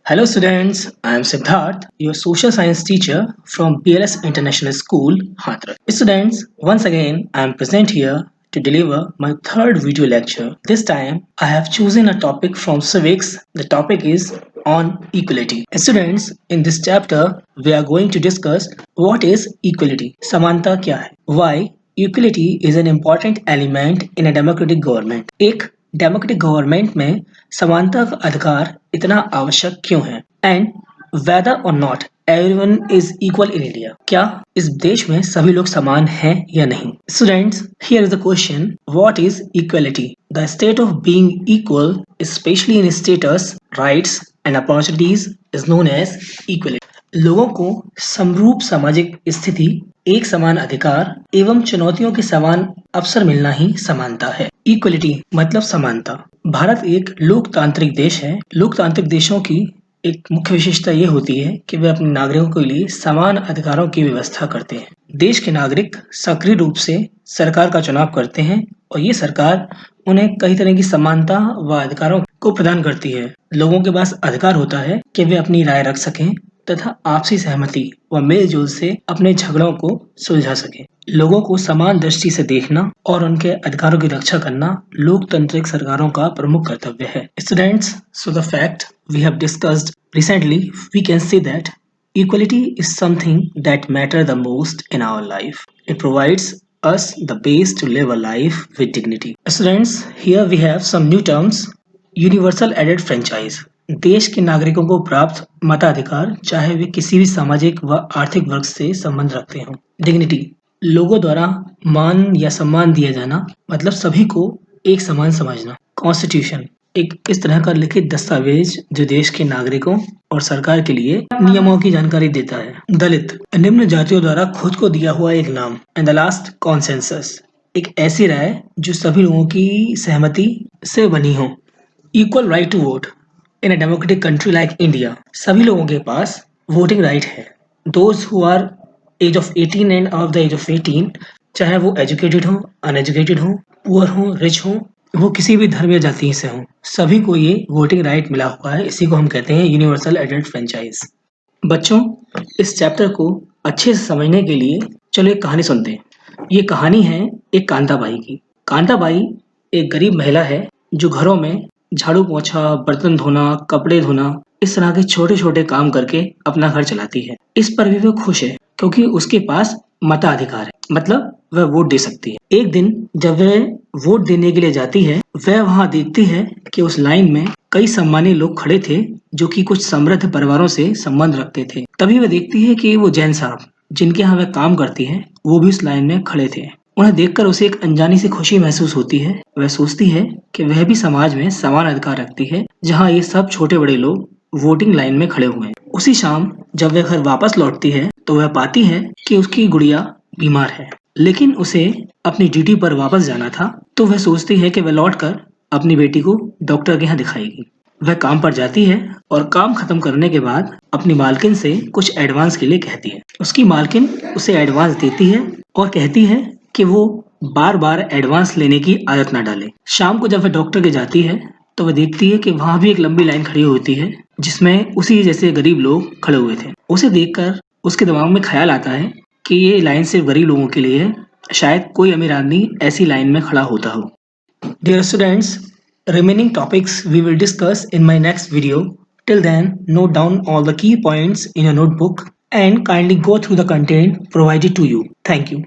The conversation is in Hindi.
Hello students, I am Siddharth, your social science teacher from PLS International School, Hathras. Students, once again I am present here to deliver my third video lecture. This time I have chosen a topic from civics. The topic is on equality. Students, in this chapter we are going to discuss what is equality. समानता क्या है? Why equality is an important element in a democratic government. एक डेमोक्रेटिक गवर्नमेंट में समानता का अधिकार इतना आवश्यक क्यों है एंड वेदर और not everyone is equal in India, क्या इस देश में सभी लोग समान हैं या नहीं? Students, here is the question, what is equality? The state of being equal specially in status, rights and opportunities is known as equality. लोगों को समरूप सामाजिक स्थिति, एक समान अधिकार एवं चुनौतियों के समान अवसर मिलना ही समानता है। इक्वलिटी मतलब समानता। भारत एक लोकतांत्रिक देश है। लोकतांत्रिक देशों की एक मुख्य विशेषता ये होती है कि वे अपने नागरिकों के लिए समान अधिकारों की व्यवस्था करते हैं। देश के नागरिक सक्रिय रूप से सरकार का चुनाव करते हैं और ये सरकार उन्हें कई तरह की समानता व अधिकारों को प्रदान करती है। लोगों के पास अधिकार होता है कि वे अपनी राय रख सकें तथा आपसी सहमति व मेलजोल से अपने झगड़ों को सुलझा सके। लोगों को समान दृष्टि से देखना और उनके अधिकारों की रक्षा करना लोकतांत्रिक सरकारों का प्रमुख कर्तव्य है। Students, so the fact we have discussed recently, we can see that equality is something that matter the most in our life. It provides us the base to live a life with dignity. Students, here we have some new terms. Universal added franchise. देश के नागरिकों को प्राप्त मताधिकार, चाहे वे किसी भी सामाजिक व आर्थिक वर्ग से संबंध रखते हों। डिग्निटी, लोगों द्वारा मान या सम्मान दिया जाना, मतलब सभी को एक समान समझना। कॉन्स्टिट्यूशन, एक इस तरह का लिखित दस्तावेज जो देश के नागरिकों और सरकार के लिए नियमों की जानकारी देता है। दलित, निम्न जातियों द्वारा खुद को दिया हुआ एक नाम। एंड द लास्ट, कॉन्सेंसस, एक ऐसी राय जो सभी लोगों की सहमति से बनी हो। Equal right to vote in a democratic country like India, सभी लोगों के पास वोटिंग राइट है। Those who are age of 18 and above the age of 18, चाहे वो एजुकेटेड हो, अनएजुकेटेड हो, पुअर हो, रिच हो, वो किसी भी धर्म या जाति से हो, सभी को ये वोटिंग राइट मिला हुआ है। इसी को हम कहते हैं यूनिवर्सल एडेड फ्रेंचाइज। बच्चों, इस चैप्टर को अच्छे से समझने के लिए चलो एक कहानी सुनते हैं। ये कहानी है एक कांताबाई की। कांताबाई एक गरीब महिला है जो घरों में झाड़ू पोछा, बर्तन धोना, कपड़े धोना, इस तरह के छोटे छोटे काम करके अपना घर चलाती है। इस पर भी वो खुश है क्योंकि उसके पास मताधिकार है, मतलब वह वोट दे सकती है। एक दिन जब वह वोट देने के लिए जाती है, वह वहां देखती है कि उस लाइन में कई सम्मानित लोग खड़े थे जो कि कुछ समृद्ध परिवारों से संबंध रखते थे। तभी वह देखती है कि वो जैन साहब जिनके यहाँ वह काम करती है, वो भी उस लाइन में खड़े थे। उन्हें देखकर उसे एक अनजानी सी खुशी महसूस होती है। वह सोचती है कि वह भी समाज में समान अधिकार रखती है जहाँ ये सब छोटे बड़े लोग वोटिंग लाइन में खड़े हुए हैं। उसी शाम जब वह घर वापस लौटती है तो वह पाती है कि उसकी गुड़िया बीमार है, लेकिन उसे अपनी ड्यूटी पर वापस जाना था, तो वह सोचती है कि वह लौटकर अपनी बेटी को डॉक्टर के यहाँ दिखाएगी। वह काम पर जाती है और काम खत्म करने के बाद अपनी मालकिन से कुछ एडवांस के लिए कहती है। उसकी मालकिन उसे एडवांस देती है और कहती है कि वो बार बार एडवांस लेने की आदत ना डाले। शाम को जब वह डॉक्टर के जाती है तो वह देखती है कि वहां भी एक लंबी लाइन खड़ी होती है जिसमें उसी जैसे गरीब लोग खड़े हुए थे। उसे देखकर उसके दिमाग में ख्याल आता है कि ये लाइन सिर्फ गरीब लोगों के लिए है, शायद कोई अमीर आदमी ऐसी लाइन में खड़ा होता हो। Dear students, remaining topics we will discuss in my next video. Till then, note down all the key points in your notebook and kindly go through the content provided to you. Thank you.